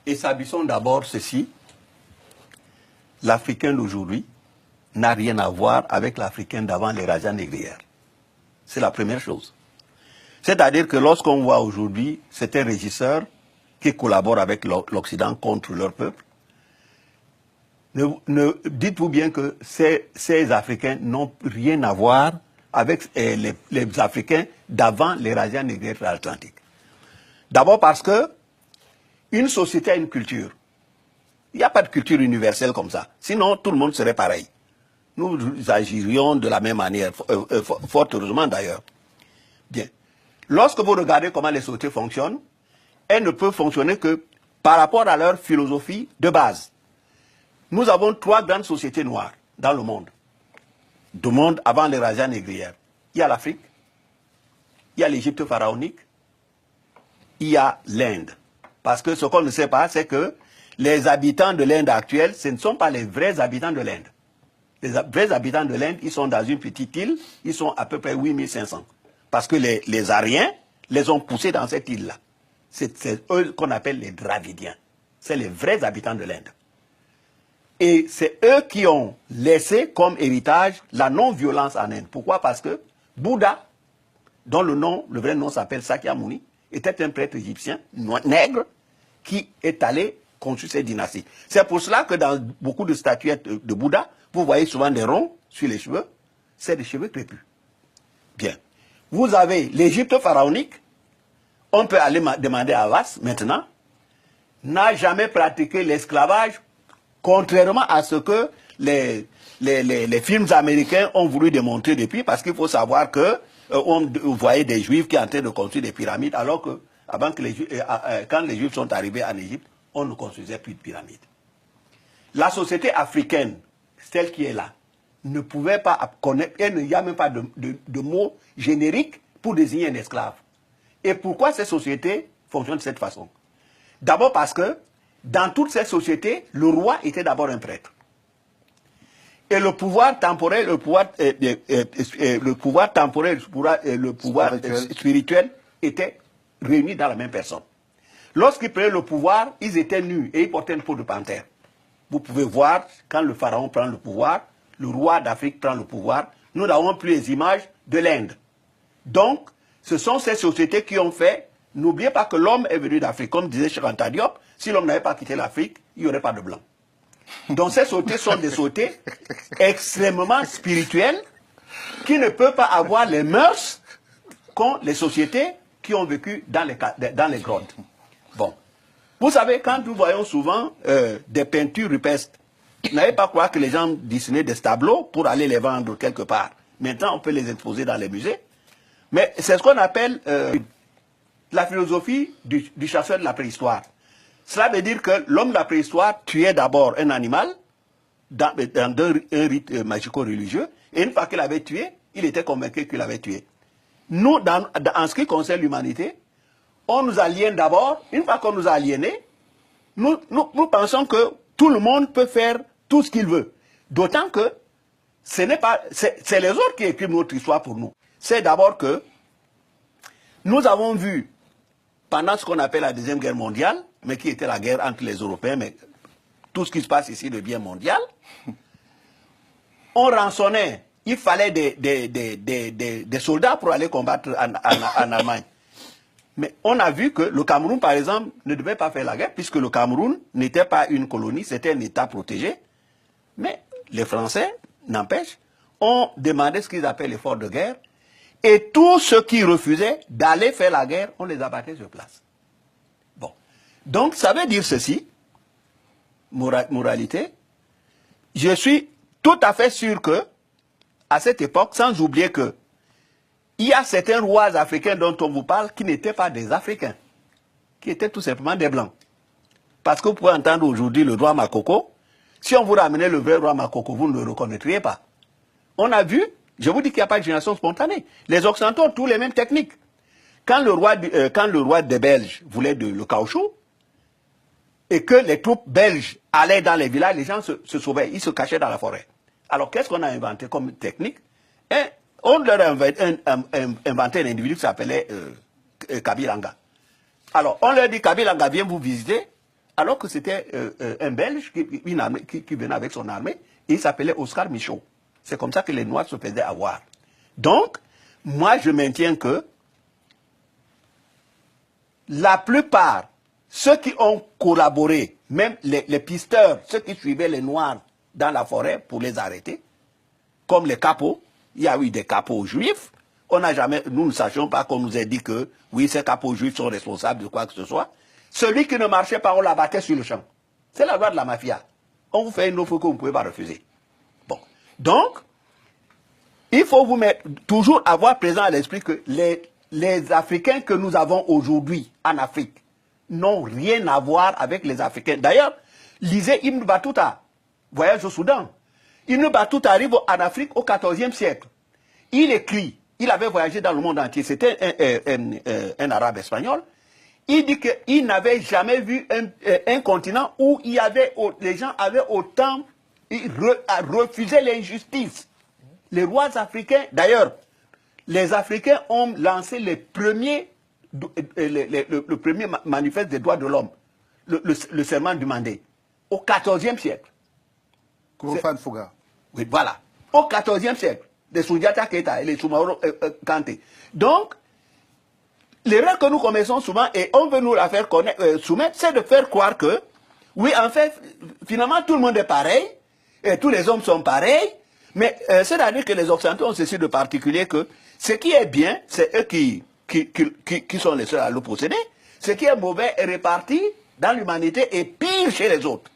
Établissons d'abord ceci. L'Africain d'aujourd'hui n'a rien à voir avec l'Africain d'avant les razzias négrières. C'est la première chose. C'est-à-dire que lorsqu'on voit aujourd'hui certains régisseurs qui collaborent avec l'Occident contre leur peuple, dites-vous bien que ces Africains n'ont rien à voir avec les Africains d'avant les razzias négrières de l'Atlantique. D'abord parce que une société a une culture. Il n'y a pas de culture universelle comme ça. Sinon, tout le monde serait pareil. Nous agirions de la même manière, fort heureusement d'ailleurs. Bien. Lorsque vous regardez comment les sociétés fonctionnent, elles ne peuvent fonctionner que par rapport à leur philosophie de base. Nous avons 3 grandes sociétés noires dans le monde. Du monde avant les razzias négrières. Il y a l'Afrique, il y a l'Égypte pharaonique, il y a l'Inde. Parce que ce qu'on ne sait pas, c'est que les habitants de l'Inde actuelle, ce ne sont pas les vrais habitants de l'Inde. Les vrais habitants de l'Inde, ils sont dans une petite île, ils sont à peu près 8500. Parce que les Ariens les ont poussés dans cette île-là. C'est eux qu'on appelle les Dravidiens. C'est les vrais habitants de l'Inde. Et c'est eux qui ont laissé comme héritage la non-violence en Inde. Pourquoi? Parce que Bouddha, dont le vrai nom s'appelle Sakyamuni, était un prêtre égyptien, nègre, qui est allé construire cette dynastie. C'est pour cela que dans beaucoup de statuettes de Bouddha, vous voyez souvent des ronds sur les cheveux. C'est des cheveux crépus. Bien. Vous avez l'Égypte pharaonique. On peut aller demander à Vas, maintenant, n'a jamais pratiqué l'esclavage, contrairement à ce que les films américains ont voulu démontrer depuis, parce qu'il faut savoir que on voyait des Juifs qui étaient en train de construire des pyramides, alors que quand les Juifs sont arrivés en Égypte, on ne construisait plus de pyramides. La société africaine, celle qui est là, ne pouvait pas connaître, et il n'y a même pas de mot générique pour désigner un esclave. Et pourquoi ces sociétés fonctionnent de cette façon? D'abord parce que dans toutes ces sociétés, le roi était d'abord un prêtre. Et le pouvoir temporel, le pouvoir spirituel étaient réunis dans la même personne. Lorsqu'ils prenaient le pouvoir, ils étaient nus et ils portaient une peau de panthère. Vous pouvez voir, quand le pharaon prend le pouvoir, le roi d'Afrique prend le pouvoir, nous n'avons plus les images de l'Inde. Donc, ce sont ces sociétés qui ont fait, n'oubliez pas que l'homme est venu d'Afrique, comme disait Cheikh Anta Diop, si l'homme n'avait pas quitté l'Afrique, il n'y aurait pas de blanc. Donc ces sociétés sont des sociétés extrêmement spirituelles, qui ne peuvent pas avoir les mœurs qu'ont les sociétés qui ont vécu dans les grottes. Bon. Vous savez, quand nous voyons souvent des peintures rupestres, n'allez pas croire que les gens dessinaient des tableaux pour aller les vendre quelque part. Maintenant, on peut les exposer dans les musées. Mais c'est ce qu'on appelle la philosophie du chasseur de la préhistoire. Cela veut dire que l'homme de la préhistoire tuait d'abord un animal dans un rite magico-religieux, et une fois qu'il avait tué, il était convaincu qu'il avait tué. Nous, en ce qui concerne l'humanité, on nous aliène d'abord. Une fois qu'on nous a aliénés, nous pensons que tout le monde peut faire tout ce qu'il veut. D'autant que c'est les autres qui écrivent notre histoire pour nous. C'est d'abord que nous avons vu, pendant ce qu'on appelle la Deuxième Guerre mondiale, mais qui était la guerre entre les Européens, mais tout ce qui se passe ici devient mondial, on rançonnait, il fallait des soldats pour aller combattre en Allemagne. Mais on a vu que le Cameroun, par exemple, ne devait pas faire la guerre, puisque le Cameroun n'était pas une colonie, c'était un État protégé. Mais les Français, n'empêche, ont demandé ce qu'ils appellent l'effort de guerre, et tous ceux qui refusaient d'aller faire la guerre, on les abattait sur place. Bon. Donc, ça veut dire ceci, moralité, je suis tout à fait sûr que, à cette époque, sans oublier que il y a certains rois africains dont on vous parle qui n'étaient pas des Africains, qui étaient tout simplement des Blancs. Parce que vous pouvez entendre aujourd'hui le roi Makoko, si on vous ramenait le vrai roi Makoko, vous ne le reconnaîtriez pas. On a vu, je vous dis qu'il n'y a pas de génération spontanée. Les Occidentaux ont tous les mêmes techniques. Quand le roi des Belges voulait le caoutchouc, et que les troupes belges allaient dans les villages, les gens se sauvaient, ils se cachaient dans la forêt. Alors qu'est-ce qu'on a inventé comme technique? On leur a inventé un individu qui s'appelait Kabilanga. Alors on leur dit, Kabilanga, viens vous visiter. alors que c'était un Belge qui venait avec son armée, et il s'appelait Oscar Michaud. C'est comme ça que les Noirs se faisaient avoir. Donc, moi je maintiens que la plupart, ceux qui ont collaboré, même les pisteurs, ceux qui suivaient les Noirs dans la forêt pour les arrêter, comme les capots, il y a eu des capots juifs, nous ne sachions pas qu'on nous ait dit que, oui, ces capots juifs sont responsables de quoi que ce soit. Celui qui ne marchait pas, on l'abattait sur le champ. C'est la loi de la mafia. On vous fait une offre que vous ne pouvez pas refuser. Bon. Donc, il faut toujours avoir présent à l'esprit que les Africains que nous avons aujourd'hui en Afrique n'ont rien à voir avec les Africains. D'ailleurs, lisez Ibn Battuta, voyage au Soudan. Ibn Battuta arrive en Afrique au XIVe siècle. Il écrit, il avait voyagé dans le monde entier, c'était un arabe espagnol. Il dit qu'il n'avait jamais vu un continent où les gens avaient autant refusé l'injustice. Les rois africains, d'ailleurs, les Africains ont lancé le premier manifeste des droits de l'homme, le serment du Mandé, au XIVe siècle. Kourofane Fouga. Oui, voilà. Au XIVe siècle, les Soundiata Keita et les Soumaoro Kanté. Donc, l'erreur que nous commettons souvent, et on veut nous la faire soumettre, c'est de faire croire que, oui, en fait, finalement, tout le monde est pareil, et tous les hommes sont pareils, mais c'est-à-dire que les Occidentaux ont ceci de particulier que ce qui est bien, c'est eux qui sont les seuls à le posséder. Ce qui est mauvais est réparti dans l'humanité et pire chez les autres.